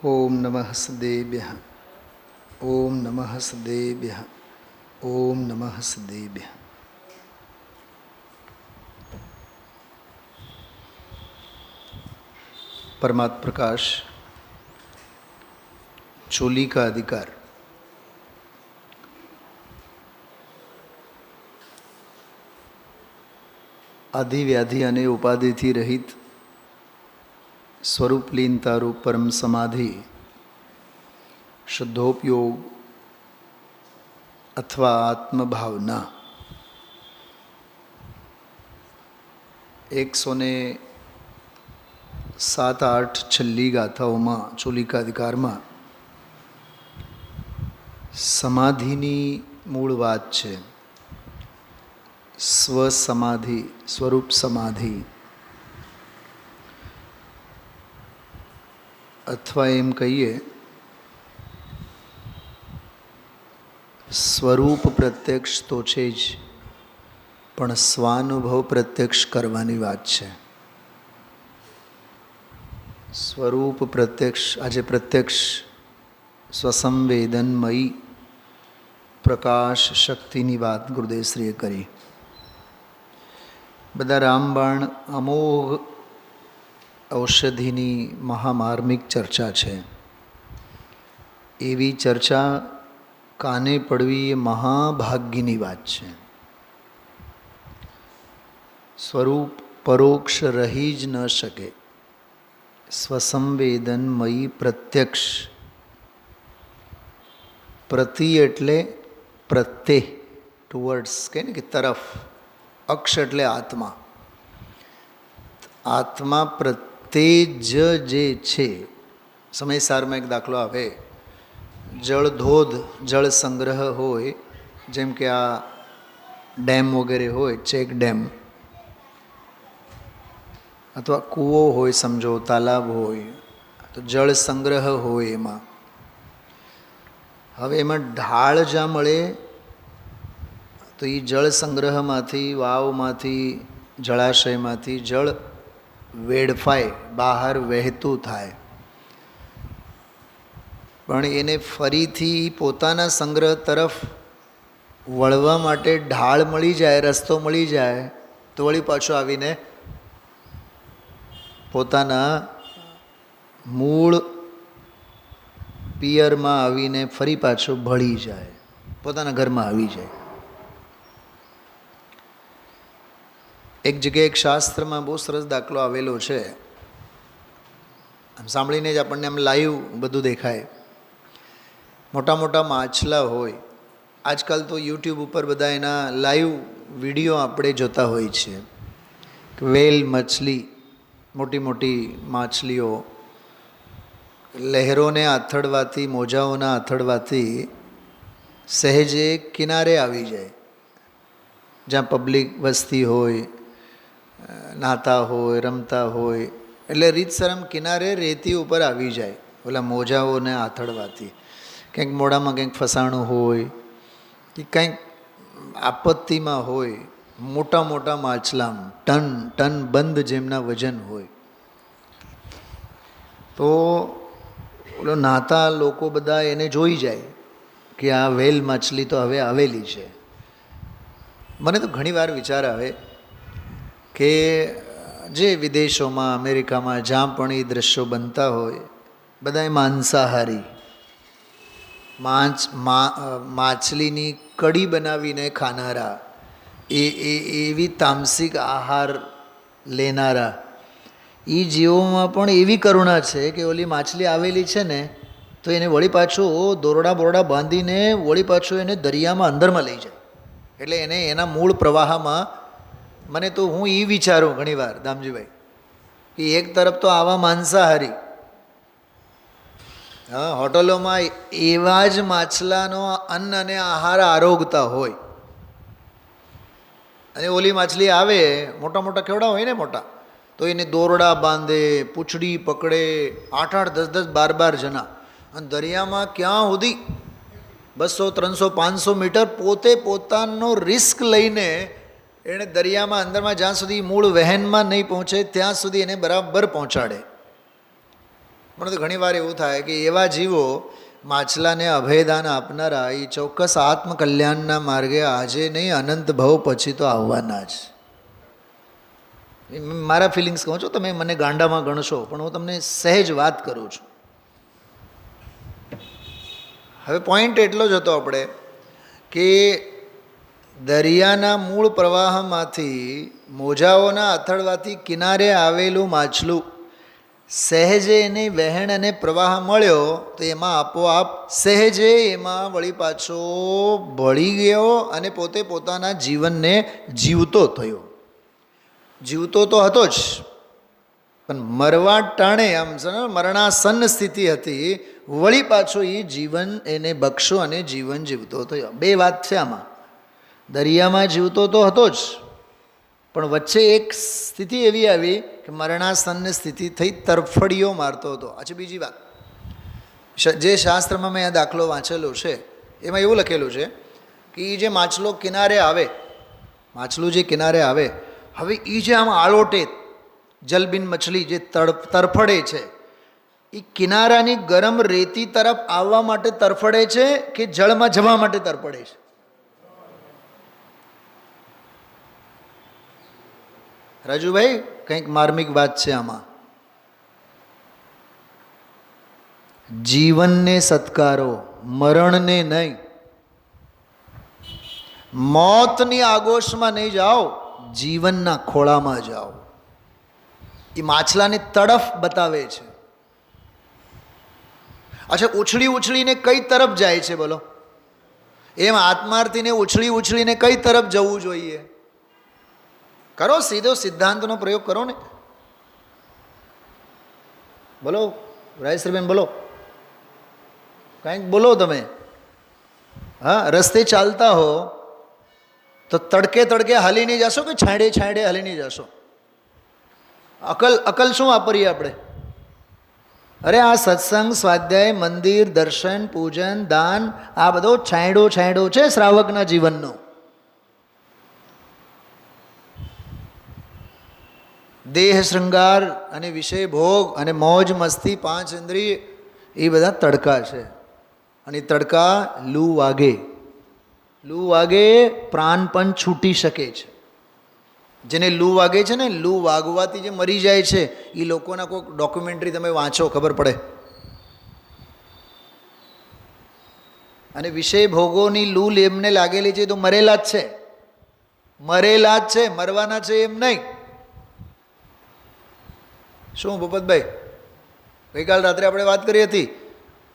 ઓમ નમઃ સદેભ્યઃ. ઓમ નમઃ સદેભ્યઃ. ઓમ નમઃ સદેભ્યઃ. परमात्म प्रकाश चोली का अधिकार. आदि व्याधि अने उपाधि थी रहित स्वरूप लीनता रूप परम समाधि शुद्धोपयोग अथवा आत्मभावना 107-8 छल्ली गाथाओं चोलिकाधिकार में समाधिनी मूल बात है. स्वसमाधि, स्वरूप समाधि अथवा एम कहिए स्वरूप प्रत्यक्ष तो छे ज पण स्वानुभव प्रत्यक्ष करवानी बात है. स्वरूप प्रत्यक्ष आज प्रत्यक्ष स्वसंवेदनमयी प्रकाश शक्तिनी बात गुरुदेवश्रीए करी. बधा रामबाण अमोघ औषधिनी महामार्मिक चर्चा है. एवी चर्चा काने पड़वी ए महाभाग्यनी बात है. स्वरूप परोक्ष रही ज न शके. स्वसंवेदनमयी प्रत्यक्ष. प्रति एटले प्रत्ये टुवर्ड्स कहे कि तरफ. अक्ष एटले आत्मा. आत्मा प्रत्ये जे छे. समयसार में एक दाखलो आवे. जल धोध जल संग्रह होय जेम के आ डेम वगैरह होय चेक डेम अथवा कूवो होय समझो तालाब होय तो जल संग्रह होय एमां. हवे एमां ढाळ ज्यां मळे तो ये जल संग्रहमांथी वावमांथी जलाशयमांथी जल वेडफाय बहार वहेतुं थाय पण एने फरीथी पोताना संग्रह तरफ वळवा माटे ढाळ मळी जाय रस्तो मळी जाय तो वળી पाछो आवीने पोताना मूळ पियरमा आवीने फरी पाछो भળી जाय पोताना घरमां आवी जाय. एक जगह एक शास्त्र में बहुत सरस दाखलो आवेलो है. सांभळीने ज आपणने आम लाइव बधुं देखाय. मोटा मोटा माछला होय. आजकल तो यूट्यूब पर बधा एना लाइव विडियो आपणे जोता होय छे. वेल मछली मोटी मोटी माछलीओ लहरों ने आथड़वाथी मोजाओना आथड़वाथी सहजे किनारे आवी जाए. ज्यां पब्लिक वस्ती होय नाता होय रमता होय एटले रीतसरम किनारे रेती उपर आवी जाए. ओला मोजाओने आथड़वाथी कंईक मोढामां कंईक फसाणुं होय कि कंईक आपत्तिमां होय. मोटा मोटा माछलाम टन टन बंद जेमना वजन होय तो ओलो नाता लोको बधा एने जोई जाए कि आ वेल माछली तो हवे आवेली छे. मने तो घणी वार विचार आवे कि जे विदेशों में अमेरिका में ज्यां पण ए दृश्यो बनता होय बधाए मांसाहारी माछलीनी कड़ी बनावीने खानारा एवी तामसिक आहार लेनारा ई जीवोमां पण एवी करुणा छे कि ओली माछली आवेली छे ने तो एने वળી पाछो दोरડા બોરડા बांधीने वળી पाछो एने दरियामां अंदरमां लई जाय. एटले एने एना मूळ प्रवाहमां मने तो हूँ ई विचारूँ घणी वार दामजीभाई कि एक तरफ तो आवा मांसाहारी हाँ होटलों में एवा ज माछलानो अन्न अने आहार आरोगता होय अने ओली माछली आवे मोटा मोटा केवड़ा होय ने मोटा तो एने दोरड़ा बांधे पूछड़ी पकड़े 8-8 10-10 12-12 जना अने दरियामां क्यां सुधी 200-300-500 मीटर पोते पोतानो रिस्क लईने एने दरियामां अंदरमां ज्यां सुधी मूळ वहनमां नहीं पहोंचे त्यां सुधी एने बराबर पहोंचाड़े. પણ તો ઘણીવાર એવું થાય કે એવા જીવો માછલાને અભયદાન આપનારા એ ચોક્કસ આત્મકલ્યાણના માર્ગે આજે નહીં અનંત ભવ પછી તો આવવાના જ. મારા ફિલિંગ્સ કહું છું, તમે મને ગાંડામાં ગણશો, પણ હું તમને સહેજ વાત કરું છું. હવે પોઈન્ટ એટલો જ હતો આપણે કે દરિયાના મૂળ પ્રવાહમાંથી મોજાઓના અથડવાથી કિનારે આવેલું માછલું સહેજે એને વહેણ અને પ્રવાહ મળ્યો તો એમાં આપોઆપ સહેજે એમાં વળી પાછો ભળી ગયો અને પોતે પોતાના જીવનને જીવતો થયો. જીવતો તો હતો જ, પણ મરવા ટાણે આમ મરણાસન્ન સ્થિતિ હતી, વળી પાછો એ જીવન એને બક્ષો અને જીવન જીવતો થયો. બે વાત છે આમાં. દરિયામાં જીવતો તો હતો જ, પણ વચ્ચે એક સ્થિતિ એવી આવી કે મરણાસન્ન સ્થિતિ થઈ, તરફડીઓ મારતો હતો. અચ્છા, બીજી વાત, જે શાસ્ત્રમાં મેં આ દાખલો વાંચેલો છે એમાં એવું લખેલું છે કે એ જે માછલો કિનારે આવે, માછલું જે કિનારે આવે, હવે એ જે આમ આળોટે જલબિન મછલી જે તરફડે છે, એ કિનારાની ગરમ રેતી તરફ આવવા માટે તરફડે છે કે જળમાં જવા માટે તરફડે છે? રાજુભાઈ, કંઈક માર્મિક વાત છે આમાં. જીવનને સત્કારો, મરણને નહીં. મોતની આગોશમાં નહીં જાઓ, જીવનના ખોળામાં જાઓ. એ માછલાની તડફ બતાવે છે. અચ્છા, ઉછળી ઉછળીને કઈ તરફ જાય છે બોલો? એમ આત્માર્થીને ઉછળી ઉછળીને કઈ તરફ જવું જોઈએ? કરો, સીધો સિદ્ધાંતનો પ્રયોગ કરો ને. બોલો રાજેશ્રીબેન, બોલો, કંઈક બોલો તમે. હા, રસ્તે ચાલતા હો તો તડકે તડકે હાલી નહીં જશો કે છાંયડે છાંયડે હાલી નહીં જશો? અકલ શું વાપરીએ આપણે? અરે આ સત્સંગ, સ્વાધ્યાય, મંદિર, દર્શન, પૂજન, દાન, આ બધો છાંયડો છાંયડો છે શ્રાવકના જીવનનો. દેહ શૃંગાર અને વિષય ભોગ અને મોજ મસ્તી, પાંચ ઇન્દ્રિય, એ બધા તડકા છે. અને તડકા લૂ વાગે, લૂ વાગે પ્રાણ પણ છૂટી શકે છે. જેને લૂ વાગે છે ને, લૂ વાગવાથી જે મરી જાય છે એ લોકોના કોઈક ડોક્યુમેન્ટરી તમે વાંચો, ખબર પડે. અને વિષય ભોગોની લૂ એમને લાગેલી છે તો મરેલા જ છે, મરેલા જ છે, મરવાના છે એમ નહીં. શું ભૂપતભાઈ, ગઈકાલ રાત્રે આપણે વાત કરી હતી,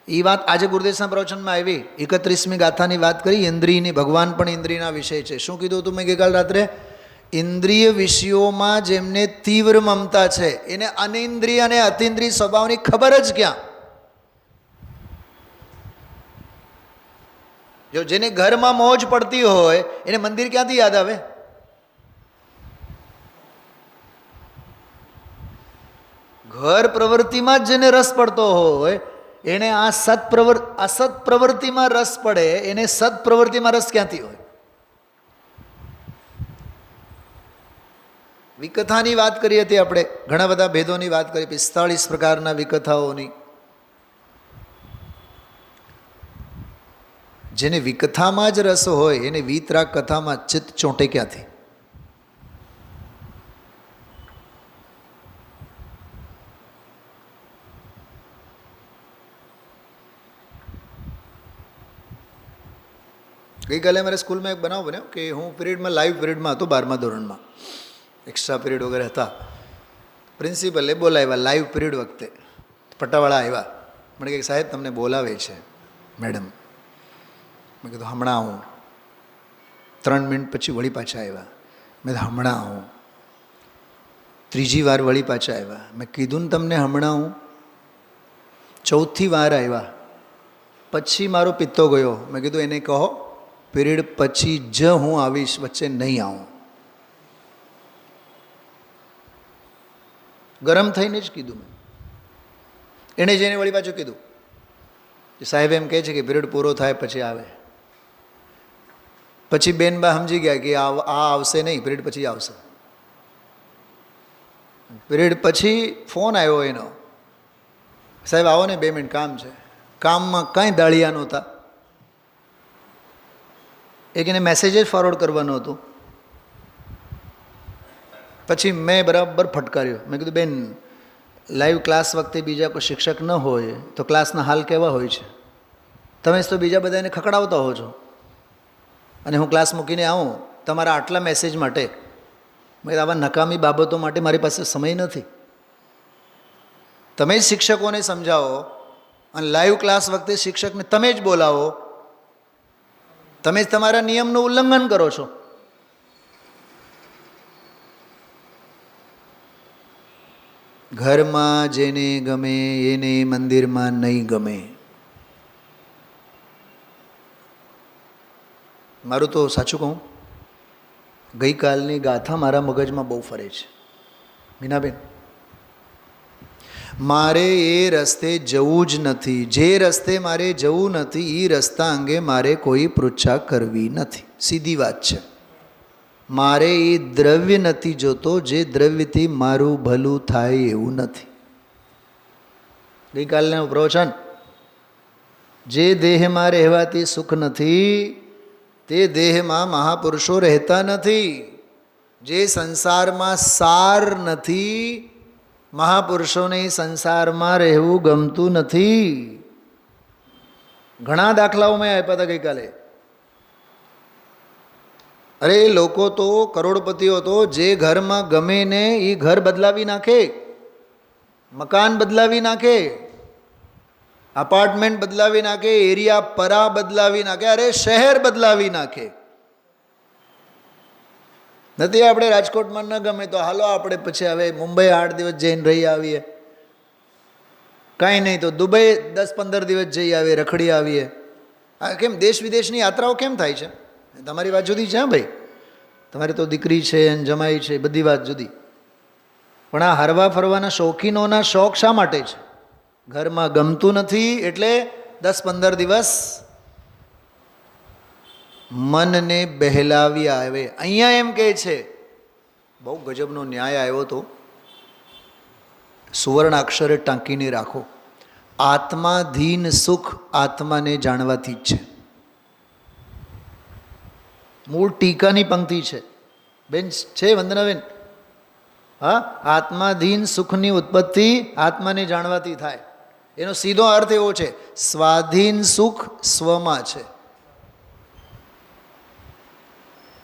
એ વાત આજે ગુરુદેવના પ્રવચનમાં આવી. 31મી ગાથાની વાત કરી, ઇન્દ્રિયની. ભગવાન પણ ઇન્દ્રિયના વિષય છે. શું કીધું હતું મેં ગઈકાલ રાત્રે? ઇન્દ્રિય વિષયોમાં જેમને તીવ્ર મમતા છે એને અનિન્દ્રિય અને અતિન્દ્રિય સ્વભાવની ખબર જ ક્યાં? જો જેને ઘરમાં મોજ પડતી હોય એને મંદિર ક્યાંથી યાદ આવે? ઘર પ્રવૃત્તિમાં જ જેને રસ પડતો હોય એને આ અસત પ્રવૃત્તિમાં રસ પડે, એને સત પ્રવૃત્તિમાં રસ ક્યાંથી હોય? વિકથાની વાત કરી હતી આપણે, ઘણા બધા ભેદોની વાત કરી, 45 પ્રકારના વિકથાઓની. જેને વિકથામાં જ રસ હોય એને વીતરાગ કથામાં ચિત્ત ચોંટે ક્યાંથી? ગઈકાલે અમારે સ્કૂલમાં એક બનાવ બન્યો કે હું પિરિયડમાં, લાઈવ પિરિયડમાં હતો 12મા ધોરણમાં. એક્સ્ટ્રા પિરિયડ વગેરે હતા. પ્રિન્સિપલે બોલાવ્યા લાઈવ પિરિયડ વખતે. પટ્ટાવાળા આવ્યા, મને કહે સાહેબ તમને બોલાવે છે મેડમ. મેં કીધું હમણાં આવું. 3 મિનિટ પછી વળી પાછા આવ્યા. મેં કીધું હમણાં આવું. ત્રીજી વાર વળી પાછા આવ્યા. મેં કીધું ને તમને હમણાં આવું. ચોથી વાર આવ્યા. પછી મારો પિત્તો ગયો. મેં કીધું એને કહો પિરિયડ પછી જ હું આવીશ, વચ્ચે નહીં આવું. ગરમ થઈને જ કીધું મેં. એણે જઈને વળી પાછું કીધું કે સાહેબ એમ કહે છે કે પિરિયડ પૂરો થાય પછી આવે. પછી બેનબા સમજી ગયા કે આ આવશે નહીં, પિરિયડ પછી આવશે. પિરિયડ પછી ફોન આવ્યો એનો, સાહેબ આવો ને 2 મિનિટ કામ છે. કામમાં કાંઈ દાળિયા નહોતા. એક એને મેસેજ જ ફોરવર્ડ કરવાનું હતું. પછી મેં બરાબર ફટકાર્યો. મેં કીધું બેન, લાઈવ ક્લાસ વખતે બીજા કોઈ શિક્ષક ન હોય તો ક્લાસના હાલ કેવા હોય છે? તમે તો બીજા બધાને ખકડાવતા હો છો અને હું ક્લાસ મૂકીને આવું તમારા આટલા મેસેજ માટે. મેં આવા નકામી બાબતો માટે મારી પાસે સમય નથી. તમે જ શિક્ષકોને સમજાવો અને લાઈવ ક્લાસ વખતે શિક્ષકને તમે જ બોલાવો. તમે જ તમારા નિયમનું ઉલ્લંઘન કરો છો. ઘરમાં જેને ગમે એને મંદિરમાં નહીં ગમે. મારું તો સાચું કહું, ગઈકાલની ગાથા મારા મગજમાં બહુ ફરે છે. મીનાબેન, મારે એ રસ્તે જવું જ નથી. જે રસ્તે મારે જવું નથી એ રસ્તા અંગે મારે કોઈ પૃચ્છા કરવી નથી. સીધી વાત છે. મારે એ દ્રવ્ય નથી જોતો જે દ્રવ્યથી મારું ભલું થાય એવું નથી. ગઈકાલનું પ્રવચન, જે દેહમાં રહેવાથી સુખ નથી તે દેહમાં મહાપુરુષો રહેતા નથી. જે સંસારમાં સાર નથી, મહાપુરુષોને સંસારમાં રહેવું ગમતું નથી. ઘણા દાખલાઓ મેં આપ્યા હતા ગઈકાલે. અરે લોકો તો કરોડપતિઓ તો જે ઘરમાં ગમે ને એ ઘર બદલાવી નાખે, મકાન બદલાવી નાખે, અપાર્ટમેન્ટ બદલાવી નાખે, એરિયા પરા બદલાવી નાખે, અરે શહેર બદલાવી નાખે. નથી આપણે રાજકોટમાં ન ગમે તો હાલો આપણે પછી હવે મુંબઈ 8 દિવસ જઈને રહી આવીએ, કાંઈ નહીં તો દુબઈ 10-15 દિવસ જઈ આવીએ, રખડી આવીએ. આ કેમ દેશ વિદેશની યાત્રાઓ કેમ થાય છે? તમારી વાત જુદી છે. હા ભાઈ, તમારી તો દીકરી છે અને જમાઈ છે, બધી વાત જુદી. પણ આ હરવા ફરવાના શોખીનોના શોખ શા માટે છે? ઘરમાં ગમતું નથી એટલે 10-15 દિવસ મનને બહેલાવી આવે. અહીંયા એમ કહે છે, બહુ ગજબનો ન્યાય આવ્યો તો, સુવર્ણ અક્ષરે ટાંકીને રાખો. આત્માધીન સુખ આત્માને જાણવાથી જ છે. મૂળ ટીકાની પંક્તિ છે બેન, છે વંદનાબેન. હા, આત્માધીન સુખની ઉત્પત્તિ આત્માને જાણવાથી થાય. એનો સીધો અર્થ એવો છે, સ્વાધીન સુખ સ્વમાં છે.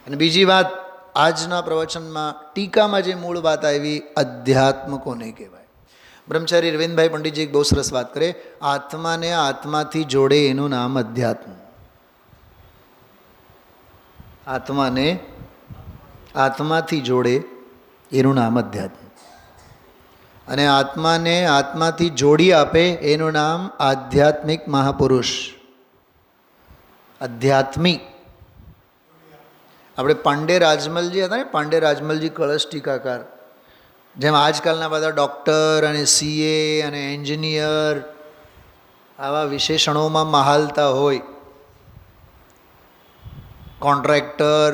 અને બીજી વાત, આજના પ્રવચનમાં ટીકામાં જે મૂળ વાત આવી, અધ્યાત્મ કોને કહેવાય? બ્રહ્મચારી રવિન્દ્રભાઈ પંડિતજી એક બહુ સરસ વાત કરે, આત્માને આત્માથી જોડે એનું નામ અધ્યાત્મ. આત્માને આત્માથી જોડે એનું નામ અધ્યાત્મ. અને આત્માને આત્માથી જોડી આપે એનું નામ આધ્યાત્મિક મહાપુરુષ, અધ્યાત્મી. આપણે પાંડે રાજમલજી હતા ને, પાંડે રાજમલજી કળશ ટીકાકાર, જેમ આજકાલના બધા ડૉક્ટર અને CA અને એન્જિનિયર આવા વિશેષણોમાં મહાલતા હોય, કોન્ટ્રાક્ટર,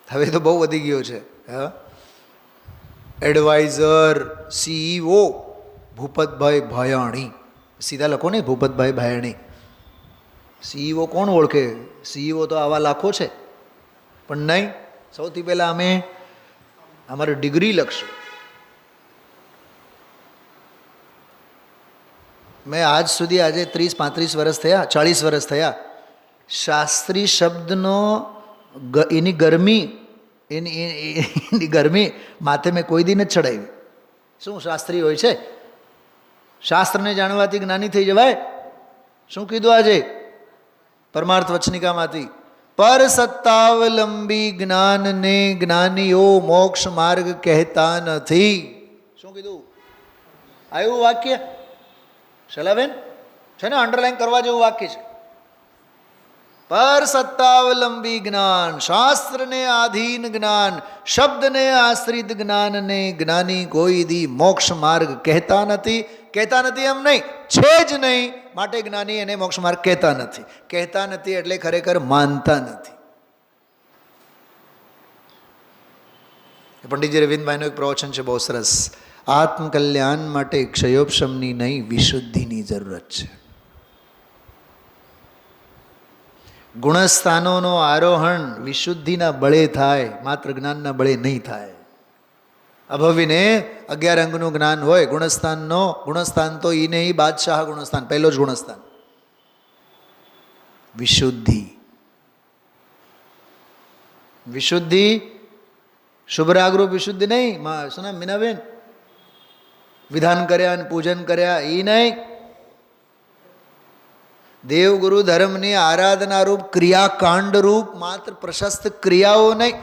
હવે તો બહુ વધી ગયો છે. હા, એડવાઇઝર, CEO ભૂપતભાઈ ભાયાણી. સીધા લખો ને, ભૂપતભાઈ ભાયાણી. CEO કોણ ઓળખે? CEO તો આવા લાખો છે. પણ નહીં, સૌથી પહેલાં અમે અમારી ડિગ્રી લખશું. મેં આજ સુધી, આજે 30-35 વર્ષ થયા, 40 વર્ષ થયા, શાસ્ત્રી શબ્દનો એની ગરમી, એની ગરમી માથે મેં કોઈ દી નથી ચડાવી. શું શાસ્ત્રી હોય છે? શાસ્ત્રને જાણવાથી જ્ઞાની થઈ જવાય? શું કીધું આજે પરમાર્થ વચનિકામાંથી? પર સત્તાવલંબી જ્ઞાનને જ્ઞાનીઓ મોક્ષ માર્ગ કહેતા નથી. શું કીધું? આવ્યું વાક્ય શૈલાબેન? છે ને, અંડરલાઈન કરવા જેવું વાક્ય છે. પર સત્તાવલંબી જ્ઞાન, શાસ્ત્રને આધીન જ્ઞાન, શબ્દને આશ્રિત જ્ઞાનને જ્ઞાની કોઈ દી મોક્ષ માર્ગ કહેતા નથી. કહેતા નથી એમ નહીં, છે જ નહીં, માટે જ્ઞાની એને મોક્ષ માર્ગ કહેતા નથી. કહેતા નથી એટલે ખરેખર માનતા નથી. પંડિતજી રવિન્દ્રભાઈનું એક પ્રવચન છે બહુ સરસ. આત્મકલ્યાણ માટે ક્ષયોપશમની નહીં, વિશુદ્ધિની જરૂરત છે. ગુણસ્થાનોનો આરોહણ વિશુદ્ધિના બળે થાય, માત્ર જ્ઞાનના બળે નહીં થાય. અભવિને 11 અંગનું જ્ઞાન હોય, ગુણસ્થાન તો ઈ નહીં, બાદશાહ ગુણસ્થાન, પહેલો જ ગુણસ્થાન વિશુદ્ધિ. વિશુદ્ધિ શુભરાગરૂપ વિશુદ્ધિ નહીં, શું નામ મીનાબેન, વિધાન કર્યા અને પૂજન કર્યા એ નહીં. દેવગુરુ ધર્મની આરાધના રૂપ, ક્રિયાકાંડ રૂપ, માત્ર પ્રશસ્ત ક્રિયાઓ નહીં.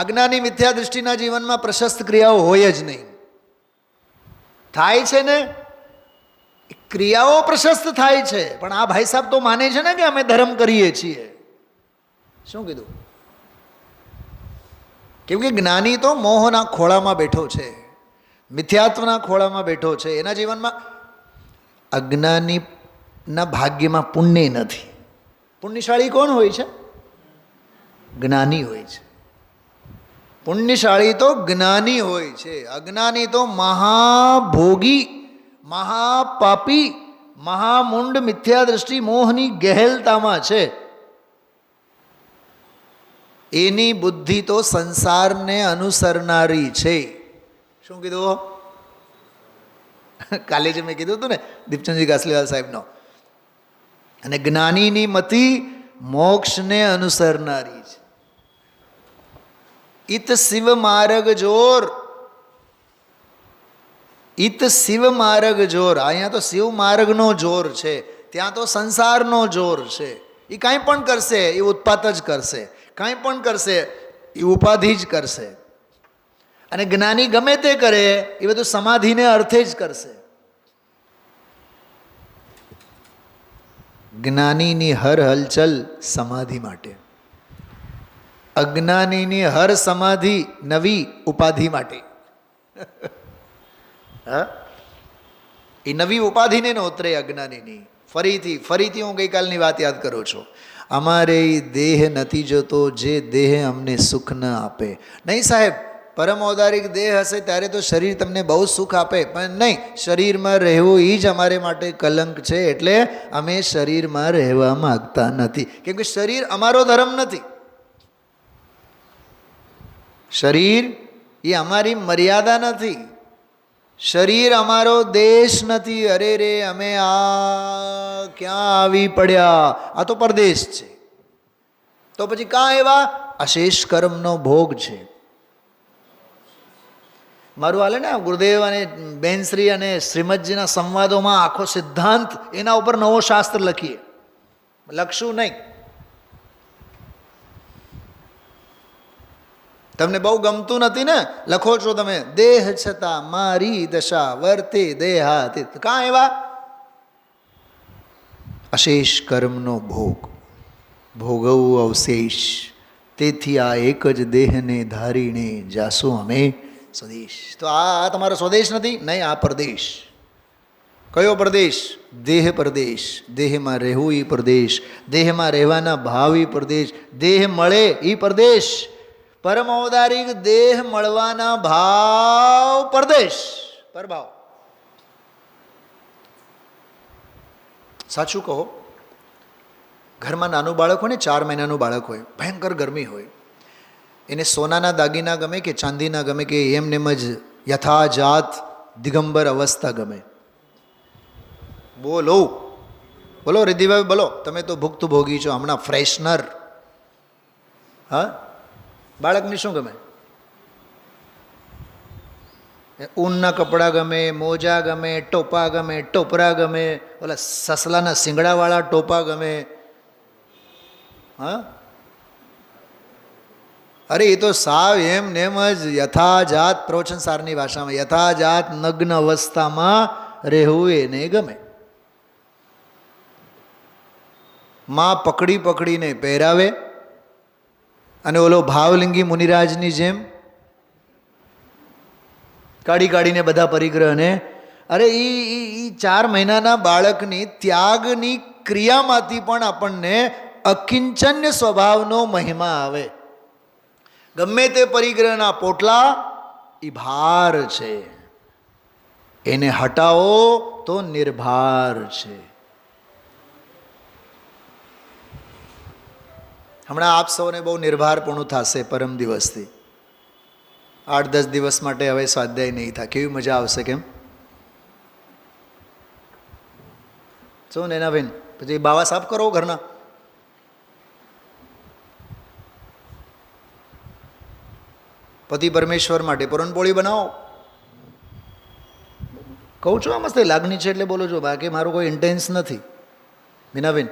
અજ્ઞાની મિથ્યા દૃષ્ટિના જીવનમાં પ્રશસ્ત ક્રિયાઓ હોય જ નહીં. થાય છે ને ક્રિયાઓ પ્રશસ્ત થાય છે, પણ આ ભાઈ સાહેબ તો માને છે ને કે અમે ધર્મ કરીએ છીએ. શું કીધું? કેમ કે જ્ઞાની તો મોહના ખોળામાં બેઠો છે, મિથ્યાત્વના ખોળામાં બેઠો છે. એના જીવનમાં અજ્ઞાનીના ભાગ્યમાં પુણ્ય નથી. પુણ્યશાળી કોણ હોય છે? જ્ઞાની હોય છે. પુણ્યશાળી તો જ્ઞાની હોય છે. અજ્ઞાની તો મહાભોગી, મહાપાપી, મહામુંડ મિથ્યા દૃષ્ટિ મોહની ગહેલતામાં છે. એની બુદ્ધિ તો સંસારને અનુસરનારી છે. શું કીધું? કાલે જ મેં કીધું હતું ને દીપચંદજી કાસલીવાલ સાહેબનો. અને જ્ઞાનીની મતિ મોક્ષને અનુસરનારી છે. ઇત શિવ માર્ગ જોર, ઇત શિવ માર્ગ જોર. અહીંયા તો શિવ માર્ગનો જોર છે, ત્યાં તો સંસારનો જોર છે. એ કાંઈ પણ કરશે એ ઉત્પાત જ કરશે, કાંઈ પણ કરશે એ ઉપાધિ જ કરશે. અને જ્ઞાની ગમે તે કરે એ બધું સમાધિને અર્થે જ કરશે. જ્ઞાનીની હર હલચલ સમાધિ માટે, અજ્ઞાનીની હર સમાધિ નવી ઉપાધિ માટે. હા, એ નવી ઉપાધિને નોતરે અજ્ઞાનીની. ફરીથી હું ગઈકાલની વાત યાદ કરું છું. અમારે એ દેહ નથી જોતો જે દેહ અમને સુખ ન આપે. નહીં સાહેબ, પરમ ઔદારિક દેહ હશે ત્યારે તો શરીર તમને બહુ સુખ આપે, પણ નહીં, શરીરમાં રહેવું એ જ અમારે માટે કલંક છે. એટલે અમે શરીરમાં રહેવા માગતા નથી, કેમ કે શરીર અમારો ધર્મ નથી. શરીર એ અમારી મર્યાદા નથી, શરીર અમારો દેશ નથી. અરે રે, અમે આ ક્યાં આવી પડ્યા, આ તો પરદેશ છે. તો પછી કાં એવા અશેષ કર્મનો ભોગ છે. મારું હાલે ને ગુરુદેવ અને બેનશ્રી અને શ્રીમદજીના સંવાદોમાં આખો સિદ્ધાંત એના ઉપર નવો શાસ્ત્ર લખીએ, લખશું નહીં. તમને બહુ ગમતું નથી ને, લખો છો તમે, દેહ છતાં મારી દશા વર્તે દેહાતીત. કાં એવા અશેષ કર્મનો ભોગ, ભોગવવું અવશેષ. તેથી આ એક જ દેહને ધારીને જાશું અમે સ્વદેશ. તો આ તમારો સ્વદેશ નથી, નહીં, આ પરદેશ. કયો પરદેશ? દેહ પરદેશ. દેહમાં રહેવું એ પરદેશ, દેહમાં રહેવાના ભાવ એ પરદેશ, દેહ મળે એ પરદેશ. પરમ ઔદારિક દેહ મળવાના ભાવ પરદેશ, પરભાવ. સાચું કહો, ઘરમાં નાનું બાળક હોય ને, 4 મહિનાનું બાળક હોય, ભયંકર ગરમી હોય, એને સોનાના દાગીના ગમે કે ચાંદીના ગમે કે એમનેમ જ યથાજાત દિગંબર અવસ્થા ગમે? બોલો બોલો રિદ્ધિભાઈ, બોલો. તમે તો ભુક્તભોગી છો હમણાં, ફ્રેશનર. હા, બાળકને શું ગમે? ઊનના કપડાં ગમે, મોજા ગમે, ટોપા ગમે, ટોપરા ગમે, ઓલા સસલાના શિંગડાવાળા ટોપા ગમે. હા, અરે એ તો સાવ એમ નેમ જ યથાજાત, પ્રવચન સારની ભાષામાં યથાજાત નગ્ન અવસ્થામાં રહેવું એને ગમે. માં પકડી પકડીને પહેરાવે, અને ઓલો ભાવલિંગી મુનિરાજની જેમ કાઢી કાઢીને બધા પરિગ્રહને. અરે એ 4 મહિનાના બાળકની ત્યાગની ક્રિયામાંથી પણ આપણને અકિંચન્ય સ્વભાવનો મહિમા આવે. ગમે તે પરિગ્રહના પોટલા એ ભાર છે, એને હટાવો તો નિર્ભાર છે. હમણાં આપ સૌને બહુ નિર્ભારપણું થશે પરમ દિવસથી. 8-10 દિવસ માટે હવે સ્વાધ્યાય નહીં થાય. કેવી મજા આવશે કેમ? શું નૈનાબેન? પછી બાવા સાફ કરો ઘરના. પતિ પરમેશ્વર માટે પૂરણપોળી બનાવો. કહું છું આ મસ્ત લાગણી છે એટલે બોલું છું, બાકી મારું કોઈ ઇન્ટેન્સ નથી. મીનાબેન,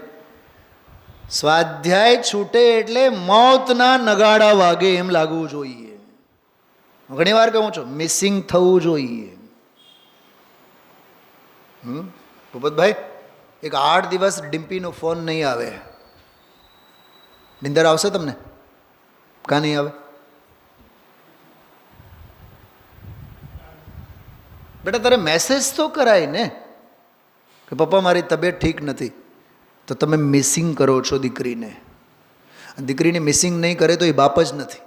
સ્વાધ્યાય છૂટે એટલે મોતના નગાડા વાગે એમ લાગવું જોઈએ. ઘણી વાર કહું છું મિસિંગ થવું જોઈએ. ભૂપતભાઈ, એક 8 દિવસ ડિમ્પીનો ફોન નહીં આવે. નિંદર આવશે તમને? કાં નહીં આવે? બેટા તારે મેસેજ તો કરાય ને કે પપ્પા મારી તબિયત ઠીક નથી. તો તમે મિસિંગ કરો છો દીકરીને. દીકરીને મિસિંગ નહીં કરે તો એ બાપ જ નથી.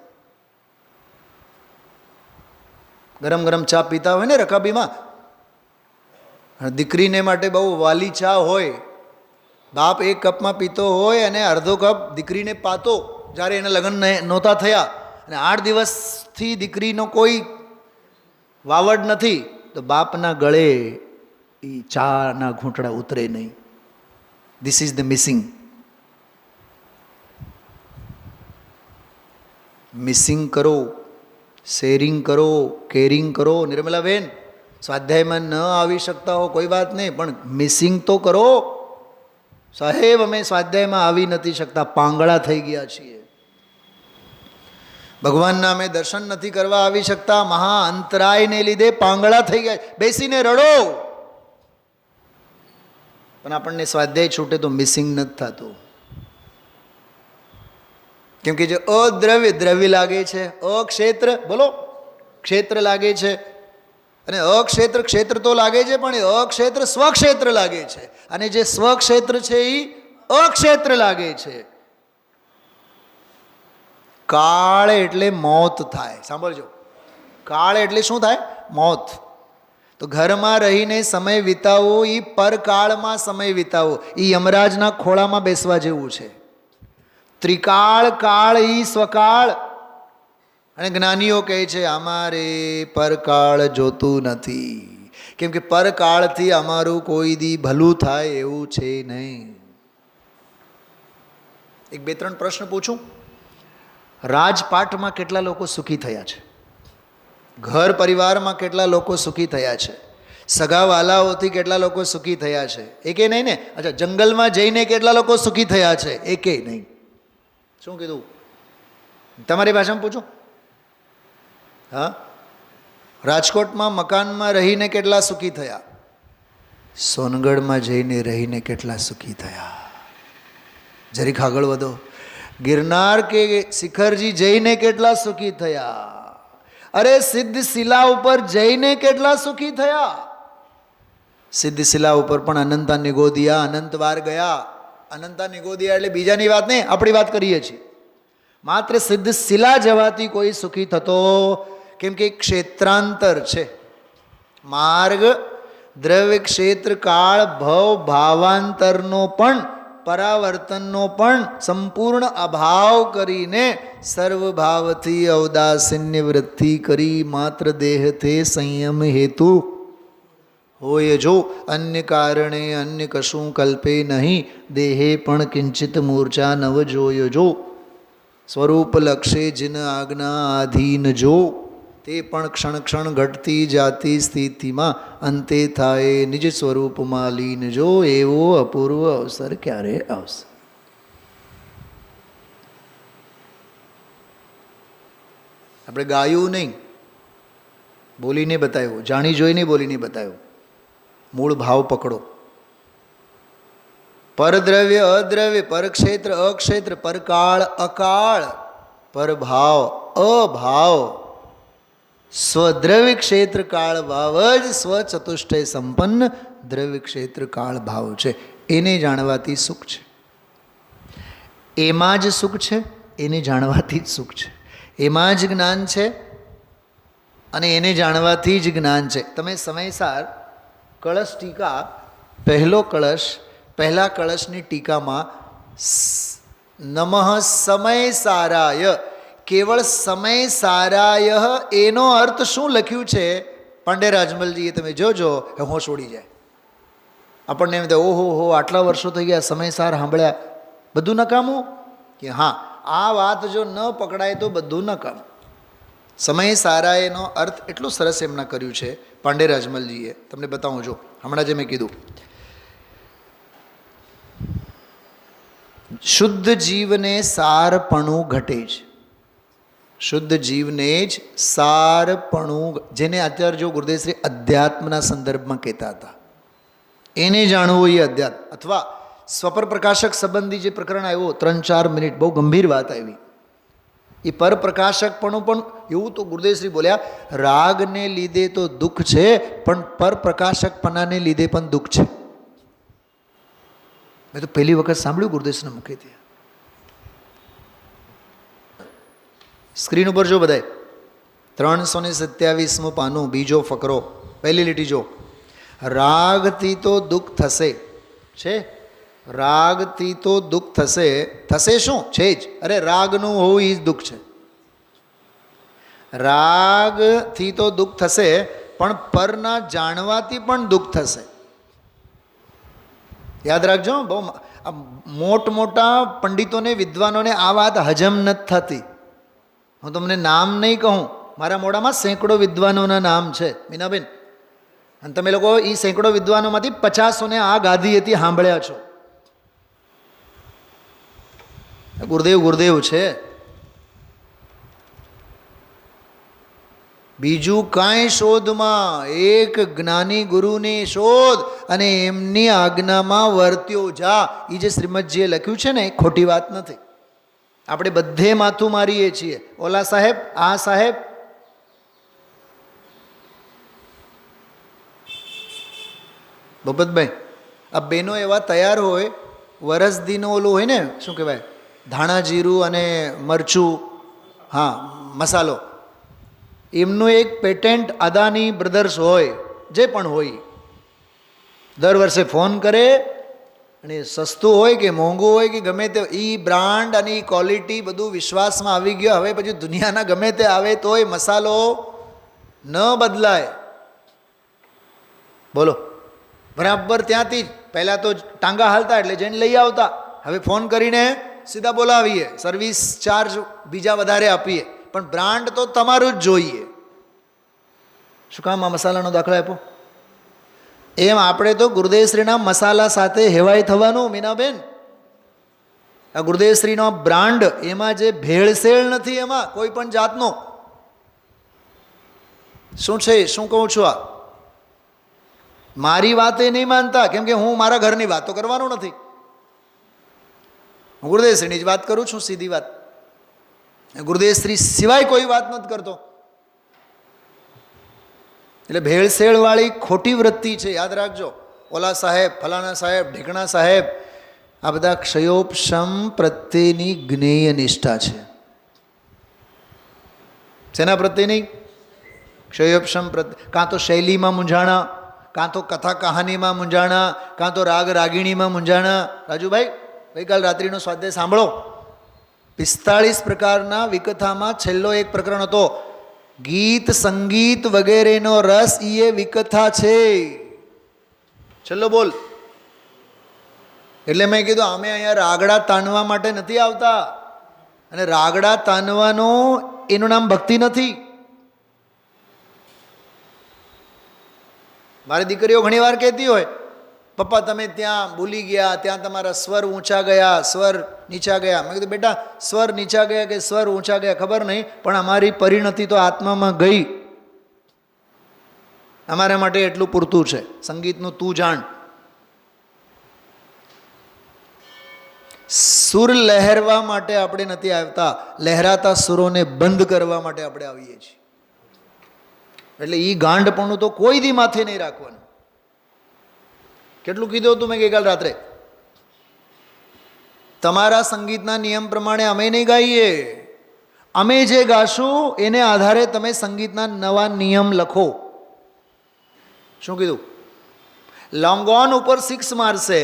ગરમ ગરમ ચા પીતા હોય ને રકાબીમાં, દીકરીને માટે બહુ વાલી ચા હોય, બાપ 1 કપમાં પીતો હોય અને અડધો કપ દીકરીને પાતો જ્યારે એના લગ્ન નહોતા થયા અને 8 દિવસથી દીકરીનો કોઈ વાવડ નથી, તો બાપના ગળે એ ચાના ઘૂંટડા ઉતરે નહીં. This is the missing. Missing કરો, શેરિંગ કરો, કેરિંગ કરો. નિર્મલાબેન, સ્વાધ્યાયમાં ન આવી શકતા હો કોઈ વાત નહીં, પણ મિસિંગ તો કરો. સાહેબ અમે સ્વાધ્યાયમાં આવી નથી શકતા, પાંગળા થઈ ગયા છીએ. ભગવાનના અમે દર્શન નથી કરવા આવી શકતા, મહા અંતરાયને લીધે પાંગળા થઈ ગયા. બેસીને રડો, પણ આપણને સ્વાધ્યાય છૂટે તો મિસિંગ નથી થતું. કેમ કે જે અદ્રવ્ય દ્રવ્ય લાગે છે, અક્ષેત્ર બોલો ક્ષેત્ર લાગે છે, અને અક્ષેત્ર ક્ષેત્ર તો લાગે છે, પણ એ અક્ષેત્ર સ્વક્ષેત્ર લાગે છે, અને જે સ્વક્ષેત્ર છે એ અક્ષેત્ર લાગે છે. કાળ એટલે મોત થાય. સાંભળજો, કાળ એટલે શું થાય? મોત. તો ઘરમાં રહીને સમય વિતાવવો એ પરકાળમાં સમય વિતાવવો એ યમરાજના ખોળામાં બેસવા જેવું છે. ત્રિકાળ કાળ ઈ સ્વકાળ. અને જ્ઞાનીઓ કહે છે અમારે પરકાળ જોતું નથી, કેમ કે પરકાળથી અમારું કોઈ દી ભલું થાય એવું છે નહીં. 1-2-3 પ્રશ્ન પૂછું. રાજપાટમાં કેટલા લોકો સુખી થયા છે? ઘર પરિવારમાં કેટલા લોકો સુખી થયા છે? સગાવાલાઓથી કેટલા લોકો સુખી થયા છે? એકે નહીં ને? અચ્છા, જંગલમાં જઈને કેટલા લોકો સુખી થયા છે? એકે નહીં. શું કીધું? તમારી ભાષામાં પૂછો. હા, રાજકોટમાં મકાનમાં રહીને કેટલા સુખી થયા? સોનગઢમાં જઈને રહીને કેટલા સુખી થયા? જરીક આગળ વધો. ગિરનાર કે શિખરજી જઈને કેટલા સુખી થયા? અરે સિદ્ધ શિલા ઉપર જઈને કેટલા સુખી થયા? સિદ્ધ શિલા ઉપર પણ અનંતા નિગોદિયા અનંતવાર ગયા. અનંતા નિગોદિયા એટલે બીજાની વાત નહીં, આપણી વાત કરીએ છીએ. માત્ર સિદ્ધ શિલા જવાથી કોઈ સુખી થતો, કેમ કે ક્ષેત્રાંતર છે. માર્ગ દ્રવ્ય ક્ષેત્ર કાળ ભવ ભાવાંતરનો પણ પરાવર્તનનો પણ સંપૂર્ણ અભાવ કરીને સર્વભાવથી ઔદાસીન્ય વૃત્તિ કરી માત્ર દેહતે સંયમ હેતુ હોય જો, અન્ય કારણે અન્ય કશું કલ્પે નહીં. દેહે પણ કિંચિત મૂર્છા નવ જોયો જો, સ્વરૂપ લક્ષે જિન આજ્ઞા આધીન જો, તે પણ ક્ષણ ક્ષણ ઘટતી જાતી સ્થિતિમાં અંતે થાય નિજ સ્વરૂપમાં લીન જો. એવો અપૂર્વ અવસર ક્યારે આવશે? આપણે ગાયું નહીં, બોલીને બતાવ્યું, જાણી જોઈને બોલીને બતાવ્યું. મૂળ ભાવ પકડો. પરદ્રવ્ય અદ્રવ્ય, પરક્ષેત્ર અક્ષેત્ર, પરકાળ અકાળ, પરભાવ અભાવ, સ્વદ્રવ્ય ક્ષેત્ર કાળ ભાવ જ સ્વચતુષ્ટય સંપન્ન દ્રવ્ય ક્ષેત્ર કાળ ભાવ છે. એને જાણવાથી સુખ છે. એમાં જ સુખ છે, એને જાણવાથી જ સુખ છે. એમાં જ જ્ઞાન છે અને એને જાણવાથી જ જ્ઞાન છે. તમે સમયસાર કળશ ટીકા, પહેલો કળશ, પહેલા કળશની ટીકામાં નમઃ સમય સારાય, કેવળ સમય સારાય એનો અર્થ શું લખ્યું છે પાંડે રાજમલજીએ, તમે જોજો હોશ ઉડી જાય. આપણને એમ થાય ઓહો હો આટલા વર્ષો થઈ ગયા સમયસાર સાંભળ્યા, બધું નકામું? કે હા, આ વાત જો ન પકડાય તો બધું નકામું. સમય સારાયનો અર્થ એટલું સરસ એમના કર્યું છે પાંડે રાજમલજીએ. તમને બતાવું જો, હમણાં જે મેં કીધું, શુદ્ધ જીવને સારપણું ઘટે જ, શુદ્ધ જીવને જ સારપણું, જેને અત્યારે જો ગુરુદેવશ્રી અધ્યાત્મના સંદર્ભમાં કહેતા હતા, એને જાણવું એ અધ્યાત્મ. અથવા સ્વપર પ્રકાશક સંબંધી જે પ્રકરણ આવ્યો 3-4 મિનિટ, બહુ ગંભીર વાત આવી. એ પરપ્રકાશકપણું પણ એવું તો ગુરુદેવશ્રી બોલ્યા, રાગને લીધે તો દુઃખ છે, પણ પરપ્રકાશકપણાને લીધે પણ દુઃખ છે. મેં તો પહેલી વખત સાંભળ્યું ગુરુદેવના મુખેથી. સ્ક્રીન ઉપર જો બધાય, 327મું પાનું, બીજો ફકરો, પહેલી લીટી જો. રાગથી તો દુઃખ થશે છે, રાગથી તો દુઃખ થશે. થશે શું? છે જ. અરે રાગનું હોવું એ જ દુઃખ છે. રાગથી તો દુઃખ થશે, પણ પરના જાણવાથી પણ દુઃખ થશે. યાદ રાખજો, બહુ મોટા પંડિતોને, વિદ્વાનોને આ વાત હજમ નથી થતી. હું તમને નામ નહીં કહું, મારા મોઢામાં સેંકડો વિદ્વાનોના નામ છે મીનાબેન, અને તમે લોકો એ સેંકડો વિદ્વાનોમાંથી 50ઓને આ ગાદીએથી સાંભળ્યા છો. ગુરુદેવ ગુરુદેવ છે, બીજું કાંઈ શોધમાં એક જ્ઞાની ગુરુની શોધ અને એમની આજ્ઞામાં વર્ત્યો જા. એ જે શ્રીમદજીએ લખ્યું છે ને, એ ખોટી વાત નથી. આપણે બધે માથું મારીએ છીએ, ઓલા સાહેબ, આ સાહેબ. ભૂપતભાઈ, આ બેનો એવા તૈયાર હોય, વરસદીનો ઓલું હોય ને, શું કહેવાય, ધાણા જીરું અને મરચું, હા મસાલો, એમનું એક પેટેન્ટ અદાની બ્રધર્સ હોય, જે પણ હોય, દર વર્ષે ફોન કરે, અને સસ્તું હોય કે મોંઘું હોય કે ગમે તે, એ બ્રાન્ડ અને એ ક્વોલિટી બધું વિશ્વાસમાં આવી ગયો. હવે પછી દુનિયાના ગમે તે આવે તોય મસાલો ન બદલાય. બોલો, બરાબર ત્યાંથી જ. પહેલાં તો ટાંગા હાલતા એટલે જઈને લઈ આવતા, હવે ફોન કરીને સીધા બોલાવીએ, સર્વિસ ચાર્જ બીજા વધારે આપીએ, પણ બ્રાન્ડ તો તમારું જ જોઈએ. શું કામ આ મસાલાનો દાખલો આપ્યો? એમ આપણે તો ગુરુદેવશ્રીના મસાલા સાથે હેવાય થવાનું મીનાબેન. આ ગુરુદેવશ્રીનો બ્રાન્ડ, એમાં જે ભેળસેળ નથી, એમાં કોઈ પણ જાતનો. શું છે, શું કહું છું, આ મારી વાતે નહીં માનતા, કેમ કે હું મારા ઘરની વાત તો કરવાનો નથી, હું ગુરુદેવશ્રીની જ વાત કરું છું, સીધી વાત. ગુરુદેવશ્રી સિવાય કોઈ વાત નથી કરતો. એટલે ભેળસેળવાળી ખોટી વૃત્તિ છે, યાદ રાખજો. ઓલા સાહેબ, ફલાણા સાહેબ, ઢીકણા સાહેબ, આ બધા ક્ષયોપશમ પ્રત્યેની જ્ઞેય નિષ્ઠા છે. શેના પ્રત્યેની? ક્ષયોપશમ પ્રત્યે. કાં તો શૈલીમાં મૂંઝાણા, કાં તો કથા કહાનીમાં મૂંઝાણા, કાં તો રાગ રાગીણીમાં મૂંઝાણા. રાજુભાઈ, ગઈકાલ રાત્રિનો સ્વાધ્યાય સાંભળો. 45 પ્રકારના વિકથામાં છેલ્લો એક પ્રકરણ હતો, ગીત સંગીત વગેરેનો રસ, એ વિકથા છે. છેલ્લો બોલ. એટલે મેં કીધું, અમે અહીંયા રાગડા તાનવા માટે નથી આવતા, અને રાગડા તાનવાનું એનું નામ ભક્તિ નથી. મારી દીકરીઓ ઘણી વાર કહેતી હોય, પપ્પા તમે ત્યાં ભૂલી ગયા, ત્યાં તમારા સ્વર ઊંચા ગયા, સ્વર નીચા ગયા. મેં કીધું બેટા, સ્વર નીચા ગયા કે સ્વર ઊંચા ગયા ખબર નહીં, પણ અમારી પરિણતિ તો આત્મામાં ગઈ. અમારા માટે એટલું પૂરતું છે. સંગીતનું તું જાણ. સુર લહેરવા માટે આપણે નથી આવતા, લહેરાતા સુરોને બંધ કરવા માટે આપણે આવીએ છીએ. એટલે એ ગાંડપણું તો કોઈ દી માથે નહીં રાખવાનું. કેટલું કીધું હતું મેં ગઈકાલ રાત્રે? તમારા સંગીતના નિયમ પ્રમાણે અમે નહીં ગાઈએ, અમે જે ગાશું એને આધારે તમે સંગીતના નવા નિયમ લખો. શું કીધું? લોંગ ઓન ઉપર 6 મારશે,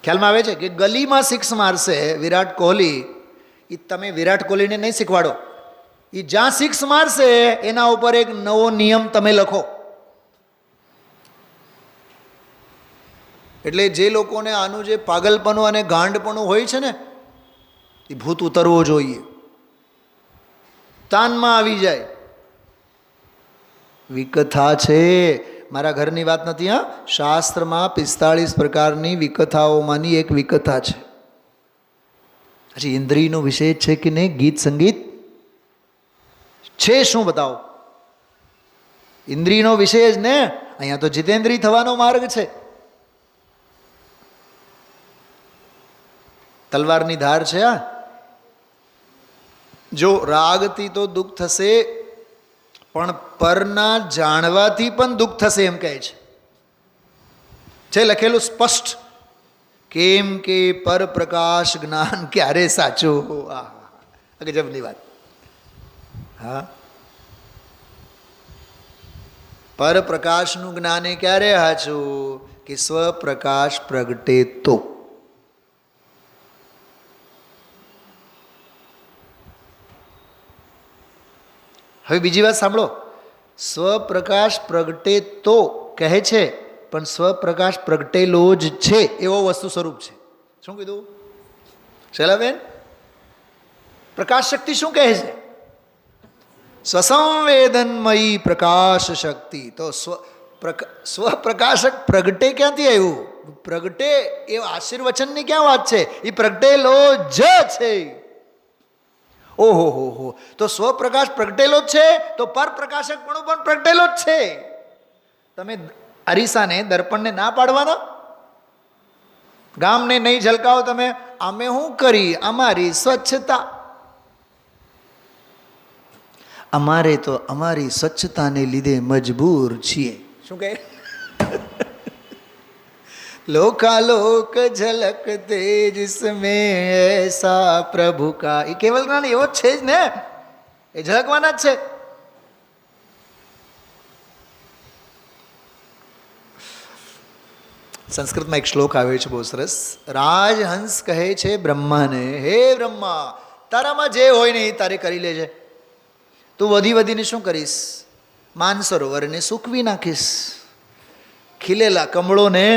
ખ્યાલમાં આવે છે કે ગલીમાં 6 મારશે વિરાટ કોહલી, એ તમે વિરાટ કોહલીને નહીં શીખવાડો. એ જ્યાં 6 મારશે એના ઉપર એક નવો નિયમ તમે લખો. એટલે જે લોકોને આનું જે પાગલપણું અને ગાંડપણું હોય છે ને, એ ભૂત ઉતરવો જોઈએ, તાનમાં આવી જાય. વિકથા છે, મારા ઘરની વાત નથી. હા, શાસ્ત્રમાં 45 પ્રકારની વિકથાઓમાંની એક વિકથા છે. હજી ઇન્દ્રિયનો વિષય છે કે નહીં? ગીત સંગીત છે, શું બતાવો? ઇન્દ્રિયનો વિષય જ ને. અહીંયા તો જીતેન્દ્રિય થવાનો માર્ગ છે. તલવારની ધાર છે. આ જો રાગથી તો દુઃખ થશે, પણ પરના જાણવાથી પણ દુઃખ થશે એમ કહે છે લખેલું સ્પષ્ટ. કેમ કે પર પ્રકાશ જ્ઞાન ક્યારે સાચું? આ ગજબની વાત. હા, પર પ્રકાશનું જ્ઞાન એ ક્યારે સાચું? કે સ્વપ્રકાશ પ્રગટે તો. હવે બીજી વાત સાંભળો. સ્વપ્રકાશ પ્રગટે તો કહે છે, પણ સ્વપ્રકાશ પ્રગટેલો જ છે એવો વસ્તુ સ્વરૂપ છે. શું કીધું શૈલાબેન? પ્રકાશ શક્તિ શું કહે છે? સ્વસંવેદનમયી પ્રકાશ શક્તિ. તો સ્વપ્રકાશક પ્રગટે ક્યાંથી આવ્યું? પ્રગટે એ આશીર્વચનની ક્યાં વાત છે? એ પ્રગટેલો જ છે. ઓહો હો હો, તો સ્વપ્રકાશ પ્રગટેલો જ છે, તો પરપ્રકાશકપણું પણ પ્રગટેલો જ છે. તમે અરીસાને, દર્પણને ના પાડવાના? ગામને નહીં ઝલકાવો તમે. અમે શું કરી? અમારી સ્વચ્છતા. અમારે તો અમારી સ્વચ્છતાને લીધે મજબૂર છીએ. શું કહે? લોકાલોક ઝલકતે જિસમેં એસા પ્રભુ કા. એ કેવલ જ્ઞાન એવો જ છે જ ને, એ ઝલકવાના જ છે. સંસ્કૃતમાં એક શ્લોક આવ્યો છે બહુ સરસ. રાજહંસ કહે છે બ્રહ્માને, હે બ્રહ્મા, તારામાં જે હોય ને એ તારે કરી લેજે. તું વધી વધીને શું કરીશ? માનસરોવરને સૂકવી નાખીશ, ખીલેલા કમળોને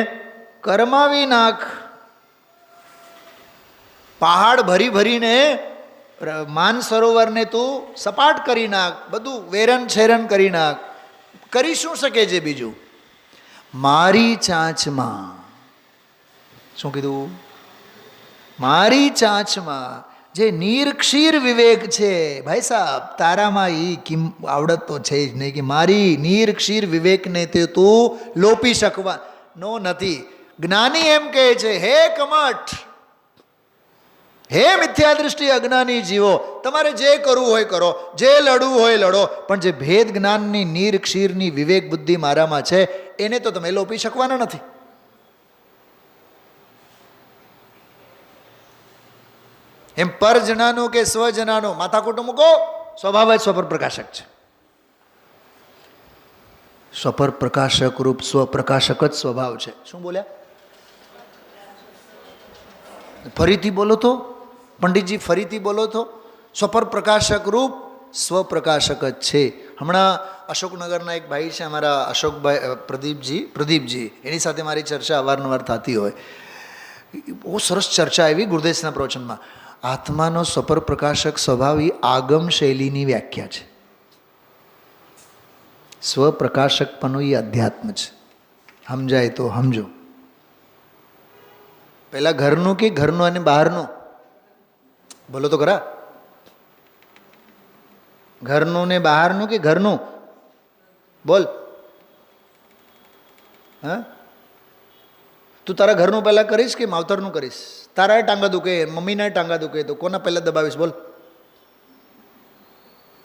કરમાવી નાખ, પહાડ ભરી ભરીને માનસરોવરને તું સપાટ કરી નાખ, બધું વેરન છેરન કરી નાખ. કરી શું શકે છે બીજું? મારી ચાંચમાં. શું કીધું? મારી ચાંચમાં જે નિર્ક્ષીર વિવેક છે, ભાઈ સાહેબ, તારામાં એ આવડત તો છે જ નહીં કે મારી નિર્ક્ષીર વિવેકને તે તું લોપી શકવાનો નથી. જ્ઞાની એમ કહે છે, હે કમઠ, હે મિથ્યા દૃષ્ટિ અજ્ઞાની જીવો, તમારે જે કરવું હોય કરો, જે લડવું હોય લડો, પણ જે ભેદ જ્ઞાનની નિર્ક્ષીરની વિવેક બુદ્ધિ મારામાં છે એને તો તમે લોપી શકવાના નથી. એમ પરજનાનું કે સ્વજનાનું માથાકૂટ મૂકો, સ્વભાવ જ સ્વપર પ્રકાશક છે. સ્વપર પ્રકાશક રૂપ સ્વપ્રકાશક જ સ્વભાવ છે. શું બોલ્યા? ફરીથી બોલો તો પંડિતજી, ફરીથી બોલો તો. સ્વપર પ્રકાશક રૂપ સ્વપ્રકાશક જ છે. હમણાં અશોકનગરના એક ભાઈ છે અમારા, અશોકભાઈ, પ્રદીપજી, એની સાથે મારી ચર્ચા અવારનવાર થતી હોય. બહુ સરસ ચર્ચા આવી ગુરુદેવના પ્રવચનમાં. આત્માનો સ્વપર પ્રકાશક સ્વભાવ એ આગમ શૈલીની વ્યાખ્યા છે. સ્વપ્રકાશકપણું એ અધ્યાત્મ છે. સમજાય તો સમજો. પહેલાં ઘરનું કે ઘરનું અને બહારનું બોલો તો ખરા. ઘરનું ને બહારનું કે ઘરનું? બોલ. હા, તું તારા ઘરનું પહેલાં કરીશ કે માવતરનું કરીશ? તારા ટાંગા દુખે, મમ્મીના ટાંગા દુખે, તો કોના પહેલાં દબાવીશ? બોલ,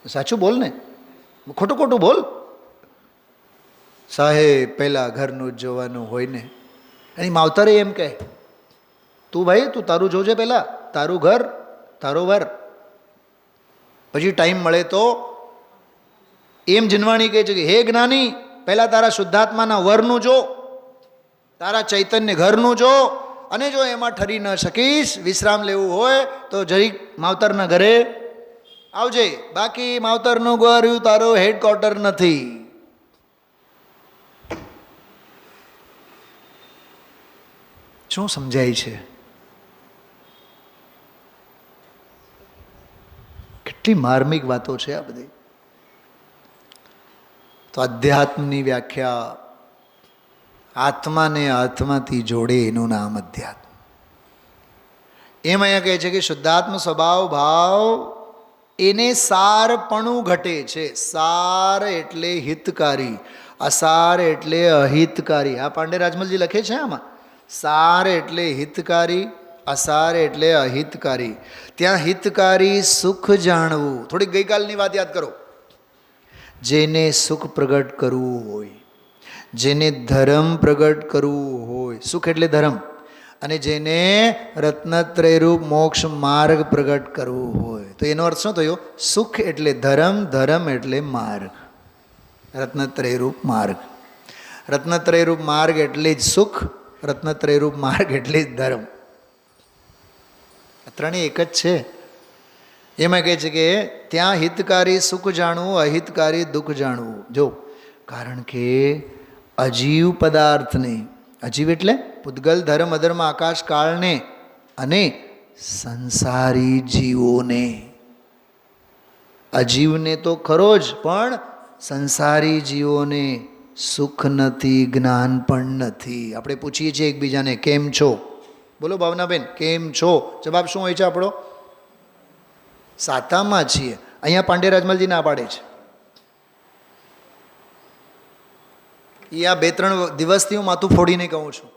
સાચું બોલ ને, ખોટું ખોટું બોલ. સાહેબ પહેલાં ઘરનું જ જોવાનું હોય ને. અને માવતરે એમ કહે, તું ભાઈ તું તારું જોજે, પહેલાં તારું ઘર તારો વર. પછી ટાઈમ મળે તો એમ જીનવાણી કહે છે કે હે જ્ઞાની, પહેલાં તારા શુદ્ધાત્માના વરનું જો, તારા ચૈતન્ય ઘરનું જો, અને જો એમાં ઠરી ન શકીશ, વિશ્રામ લેવું હોય તો જરીક માવતરના ઘરે આવજે. બાકી માવતરનું ઘર તારો હેડક્વાર્ટર નથી. શું સમજાય છે? કેટલી માર્મિક વાતો છે આ બધી. તો અધ્યાત્મની વ્યાખ્યા, આત્માને આત્માથી જોડે એનું નામ અધ્યાત્મ. એમ અહીંયા કહે છે કે શુદ્ધાત્મ સ્વભાવ ભાવ એને સારપણું ઘટે છે. સાર એટલે હિતકારી, અસાર એટલે અહિતકારી. આ પાંડે રાજમલજી લખે છે આમાં. સાર એટલે હિતકારી, અસાર એટલે અહિતકારી. ત્યાં હિતકારી સુખ જાણવું. થોડીક ગઈકાલની વાત યાદ કરો. જેને સુખ પ્રગટ કરવું હોય, જેને ધર્મ પ્રગટ કરવું હોય, સુખ એટલે ધર્મ, અને જેને રત્નત્રયરૂપ મોક્ષ માર્ગ પ્રગટ કરવું હોય, તો એનો અર્થ શું થયો? સુખ એટલે ધર્મ, ધર્મ એટલે માર્ગ, રત્નત્રયરૂપ માર્ગ. રત્નત્રયરૂપ માર્ગ એટલે જ સુખ, રત્નત્રયરૂપ માર્ગ એટલે જ ધર્મ. ત્રણેય એક જ છે. એમાં કહે છે કે ત્યાં હિતકારી સુખ જાણવું, અહિતકારી દુઃખ જાણવું. જો, કારણ કે અજીવ પદાર્થને, અજીવ એટલે પૂતગલ ધર્મ અધર્મ આકાશ કાળને અને સંસારી જીવોને, અજીવને તો ખરો જ, પણ સંસારી જીવોને સુખ નથી, જ્ઞાન પણ નથી. આપણે પૂછીએ છીએ એકબીજાને કેમ છો? બોલો ભાવનાબેન, કેમ છો? જવાબ શું હોય છે આપણો? સાતામાં છીએ. અહીંયા પાંડે રાજમલજી ના પાડે છે. એ આ 2-3 દિવસથી હું માથું ફોડીને કહું છું.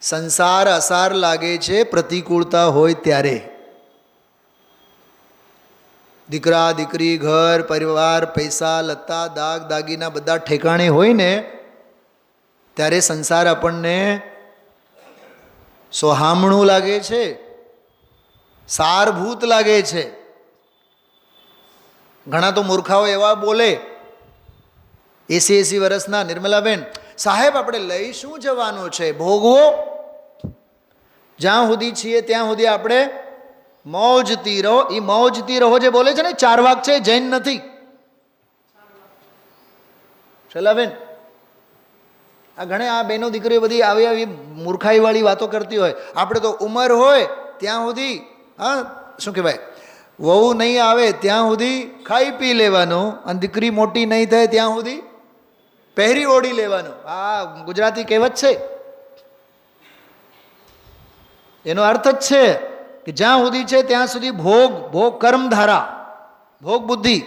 સંસાર અસાર લાગે છે પ્રતિકૂળતા હોય ત્યારે. દીકરા દીકરી, ઘર પરિવાર, પૈસા લત્તા દાગ દાગીના બધા ઠેકાણે હોય ને, ત્યારે સંસાર આપણને સોહામણું લાગે છે, સારભૂત લાગે છે. ઘણા તો મૂર્ખાઓ એવા બોલે, 80 વર્ષના નિર્મલાબેન, સાહેબ આપણે લઈ શું જવાનું છે, ભોગવો. જ્યાં સુધી છીએ ત્યાં સુધી આપણે મોજતી રહો. એ મોજતી રહો જે બોલે છે ને, 4 વાક છે, જૈન નથી. શૈલાબેન, આ ઘણા આ બહેનો દીકરીઓ બધી આવી આવી મૂર્ખાઈવાળી વાતો કરતી હોય. આપણે તો ઉંમર હોય ત્યાં સુધી, હા શું કહેવાય, વહુ નહીં આવે ત્યાં સુધી ખાઈ પી લેવાનું, અને દીકરી મોટી નહીં થાય ત્યાં સુધી પહેરી ઓઢી લેવાનું. આ ગુજરાતી કહેવત છે. એનો અર્થ જ છે કે જ્યાં સુધી છે ત્યાં સુધી ભોગ, ભોગ કર્મધારા, ભોગ બુદ્ધિ.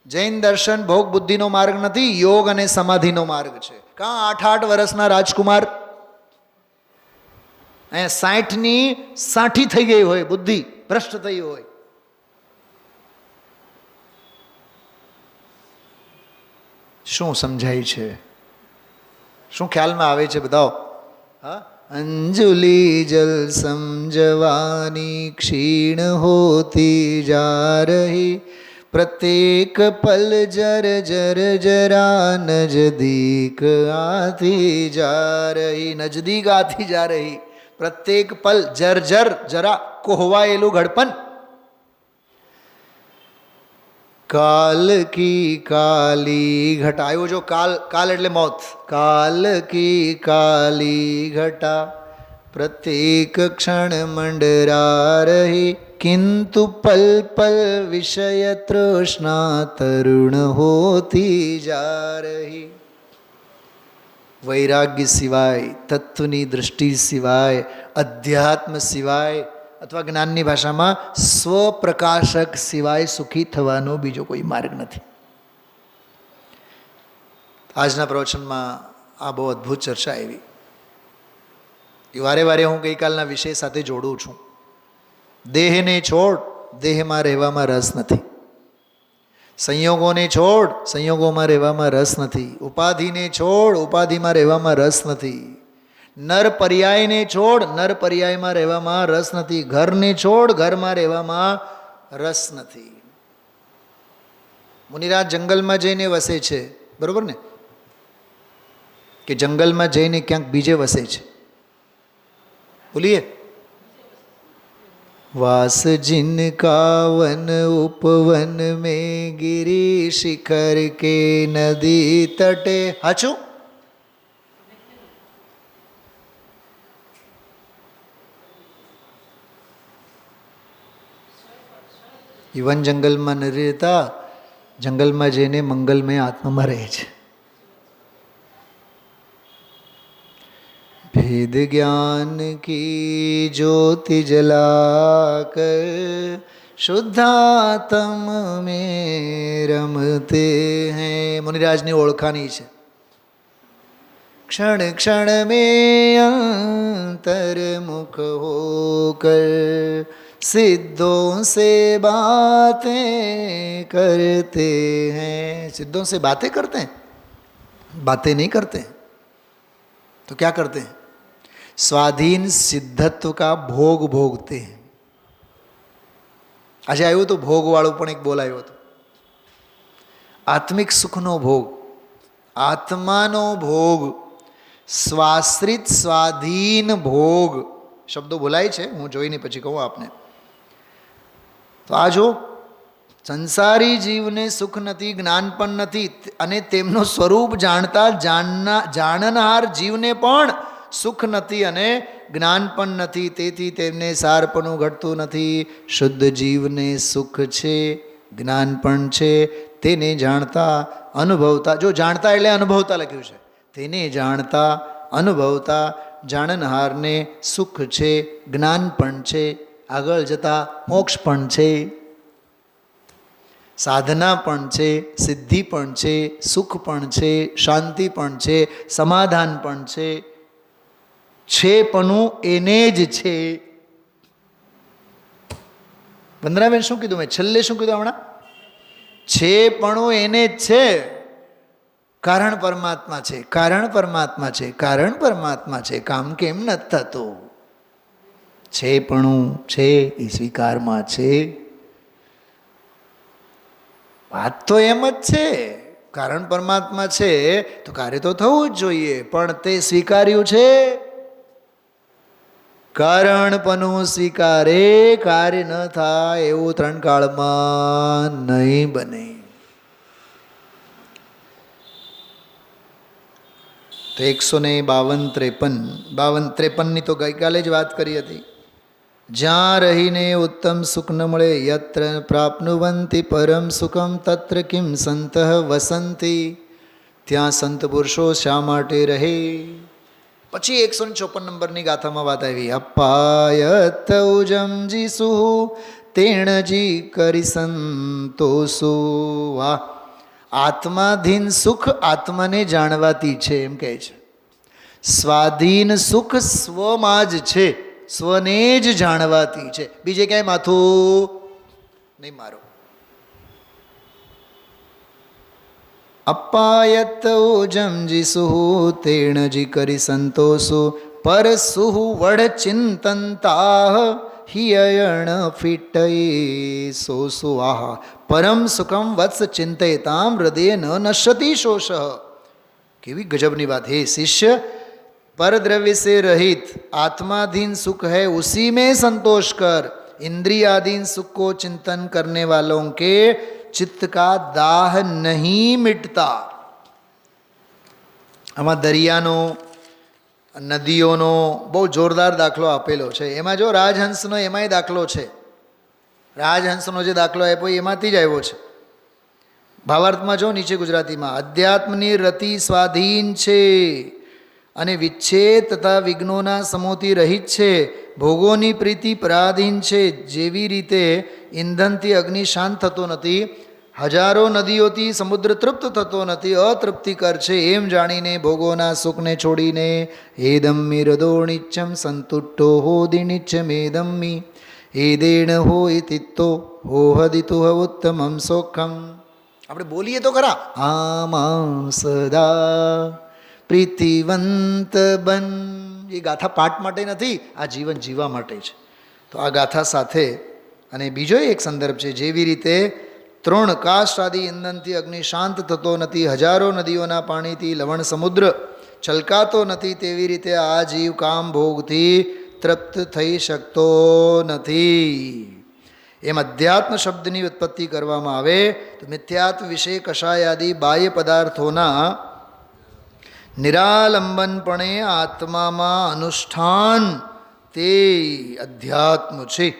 જૈન દર્શન ભોગ બુદ્ધિનો માર્ગ નથી, યોગ અને સમાધિનો માર્ગ છે. કાં 8-8 વર્ષના રાજકુમાર અહીંયા 60ની 60 થઈ ગઈ હોય, બુદ્ધિ ભ્રષ્ટ થઈ હોય. શું સમજાય છે? શું ખ્યાલમાં આવે છે? બતાવો. હા, અંજુલી જલ સમજવાની ક્ષીણ હોતી જા રહી, પ્રત્યેક પલ જર જર જરા નજદીક આતી જા રહી, નજદીક આતી જા રહી. પ્રત્યેક પલ જર જર જરા કોહવાયેલું ઘડપન. કાલ કી કાલી ઘટા. આવ્યો જો કાલ, કાલ એટલે મોત. કાલ કી કાલી ઘટા પ્રત્યેક ક્ષણ મંડરા રહી, કિંતુ પલ પલ વિષય તૃષ્ણા તરુણ હોતી જા રહી. વૈરાગ્ય સિવાય, તત્વની દૃષ્ટિ સિવાય, અધ્યાત્મ સિવાય, અથવા જ્ઞાનની ભાષામાં સ્વપ્રકાશક સિવાય સુખી થવાનો બીજો કોઈ માર્ગ નથી. આજના પ્રવચનમાં આ બહુ અદ્ભુત ચર્ચા આવી. વારે વારે હું ગઈકાલના વિષય સાથે જોડું છું. દેહને છોડ, દેહમાં રહેવામાં રસ નથી. સંયોગોને છોડ, સંયોગોમાં રહેવામાં રસ નથી. ઉપાધિને છોડ, ઉપાધિમાં રહેવામાં રસ નથી. નર પર્યાયને છોડ, નર પર્યાયમાં રહેવામાં રસ નથી. ઘરને છોડ, ઘરમાં રહેવામાં રસ નથી. મુનિરાજ જંગલમાં જઈને વસે છે, બરોબર ને? કે જંગલમાં જઈને ક્યાંક બીજે વસે છે? બોલીએ. वास जिनका वन उपवन में गिरी शिखर के नदी तटे. हाचू वन જંગલમાં ન રહેતા, જંગલમાં જઈને મંગલમય આત્મામાં રહે છે. भेद ज्ञान की ज्योति जलाकर शुद्धात्म में रमते हैं. मुनिराजની ઓળખાણી છે. क्षण क्षण में अंतर्मुख होकर सिद्धों से बातें करते हैं. सिद्धों से बातें करते हैं, बातें नहीं करते तो क्या करते हैं? स्वाधीन सिद्धत्व का भोग भोगते हैं. આજે આવ્યું તો ભોગવાળું પણ એક બોલાયો હતો. આત્મિક સુખનો ભોગ, આત્માનો ભોગ, સ્વાશ્રિત સ્વાધીન ભોગ શબ્દો બોલાય છે. હું જોઈને પછી કહું આપને. તો આ જો સંસારી જીવને સુખ નથી, જ્ઞાન પણ નથી, અને તેમનું સ્વરૂપ જાણતા જાણનાર જીવને પણ સુખ નથી અને જ્ઞાન પણ નથી. તેથી તેમને સારપણું ઘટતું નથી. શુદ્ધ જીવને સુખ છે, જ્ઞાન પણ છે. તેને જાણતા અનુભવતા, જો જાણતા એટલે અનુભવતા લખ્યું છે, તેને જાણતા અનુભવતા જાણનહારને સુખ છે, જ્ઞાન પણ છે, આગળ જતા મોક્ષ પણ છે, સાધના પણ છે, સિદ્ધિ પણ છે, સુખ પણ છે, શાંતિ પણ છે, સમાધાન પણ છે. છેપણું એને જ છે. વંદનાબેન શું કીધું મેં? છેલ્લે શું કીધું હમણાં? છેપણું એને જ છે. કારણ પરમાત્મા છે, કારણ પરમાત્મા છે, કારણ પરમાત્મા છે. કામ કેમ નથી થતું? છેપણું છે એ સ્વીકારમાં છે. વાત તો એમ જ છે, કારણ પરમાત્મા છે તો કાર્ય તો થવું જ જોઈએ, પણ તે સ્વીકાર્યું છે? કારણપણું સ્વીકારે કાર્ય ન થાય એવું ત્રણ કાળમાં નહીં બને. તો 152-53ની તો ગઈકાલે જ વાત કરી હતી. જ્યાં રહીને ઉત્તમ સુખ ન મળે, યત્ર પ્રાપ્નુવંતિ પરમ સુખમ તત્ર કિમ સંતઃ વસંતી. ત્યાં સંત પુરુષો શા માટે રહે? પછી 154 નંબરની ગાથામાં વાત આવી. અપાયત ઉજમ જીસુ તેણજી કરી સંતોષો. વાહ! આત્માધીન સુખ આત્માને જાણવાથી છે એમ કહે છે. સ્વાધીન સુખ સ્વમાં જ છે, સ્વને જ જાણવાથી છે. બીજે ક્યાંય માથું નહીં મારો. અપાયત ઓજમ જીસુ તેણજી કરી સંતોષો પરસુહ વડ ચિંતનતા હિયણ ફિટય સોસુ. આહા! પરમ સુખમ વત્સ ચિંતયતામ હૃદય ન નશ્યતિ શોષ. કેવી ગજબની વાત. હે શિષ્ય, परद्रव्य से रहित आत्माधीन सुख है, उसी में संतोष कर. इंद्रियाधीन सुख को चिंतन करने वालों के चित्त का दाह नहीं मिटता. આમાં દરિયાનો, નદીઓનો બહુ જોરદાર દાખલો આપેલો છે. એમાં જો રાજહંસનો એમાંય દાખલો છે. રાજહંસનો જે દાખલો આપ્યો એમાંથી જ આવ્યો છે. ભાવાર્થમાં જો નીચે ગુજરાતીમાં, અધ્યાત્મની રતિ સ્વાધીન છે અને વિચ્છેદ તથા વિઘ્નોના સમૂહથી રહિત છે. ભોગોની પ્રીતિ પરાધીન છે. જેવી રીતે ઈંધણથી અગ્નિ શાંત થતો નથી, હજારો નદીઓથી સમુદ્ર તૃપ્ત થતો નથી, અતૃપ્તિકર છે. એમ જાણીને ભોગોના સુખને છોડીને એદમ્મી રદોણિચ્છમ સંતુષ્ટો હોદિનિચ્છમેદમ્મી એદેણ હો ઇતિત્તો હો હદિતુ ઉત્તમમ સોખમ. આપણે બોલીએ તો ખરા, આમાં સદા પ્રીતિવંત બન. એ ગાથા પાઠ માટે નથી, આ જીવન જીવવા માટે છે. તો આ ગાથા સાથે અને બીજો એક સંદર્ભ છે, જેવી રીતે તૃણ કાષ્ઠ આદિ ઇંધનથી અગ્નિ શાંત થતો નથી, હજારો નદીઓના પાણીથી લવણ સમુદ્ર છલકાતો નથી, તેવી રીતે આ જીવ કામ ભોગથી તૃપ્ત થઈ શકતો નથી. એમ અધ્યાત્મ શબ્દની ઉત્પત્તિ કરવામાં આવે તો મિથ્યાત્વ વિશે કષાયાદિ બાહ્ય પદાર્થોના નિરાલંબનપણે આત્મામાં અનુષ્ઠાન તે અધ્યાત્મ છે.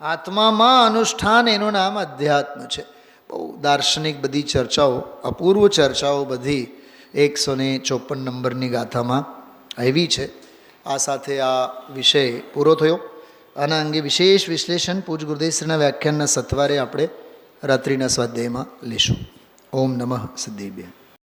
આત્મામાં અનુષ્ઠાન એનું નામ અધ્યાત્મ છે. બહુ દાર્શનિક બધી ચર્ચાઓ, અપૂર્વ ચર્ચાઓ બધી 154 નંબરની ગાથામાં આવી છે. આ સાથે આ વિષય પૂરો થયો. આના અંગે વિશેષ વિશ્લેષણ પૂજ ગુરુદેવશ્રીના વ્યાખ્યાનના સત્વારે આપણે રાત્રિના સ્વાધ્યાયમાં લઈશું. ઓમ નમઃ સિદ્ધિભ્ય.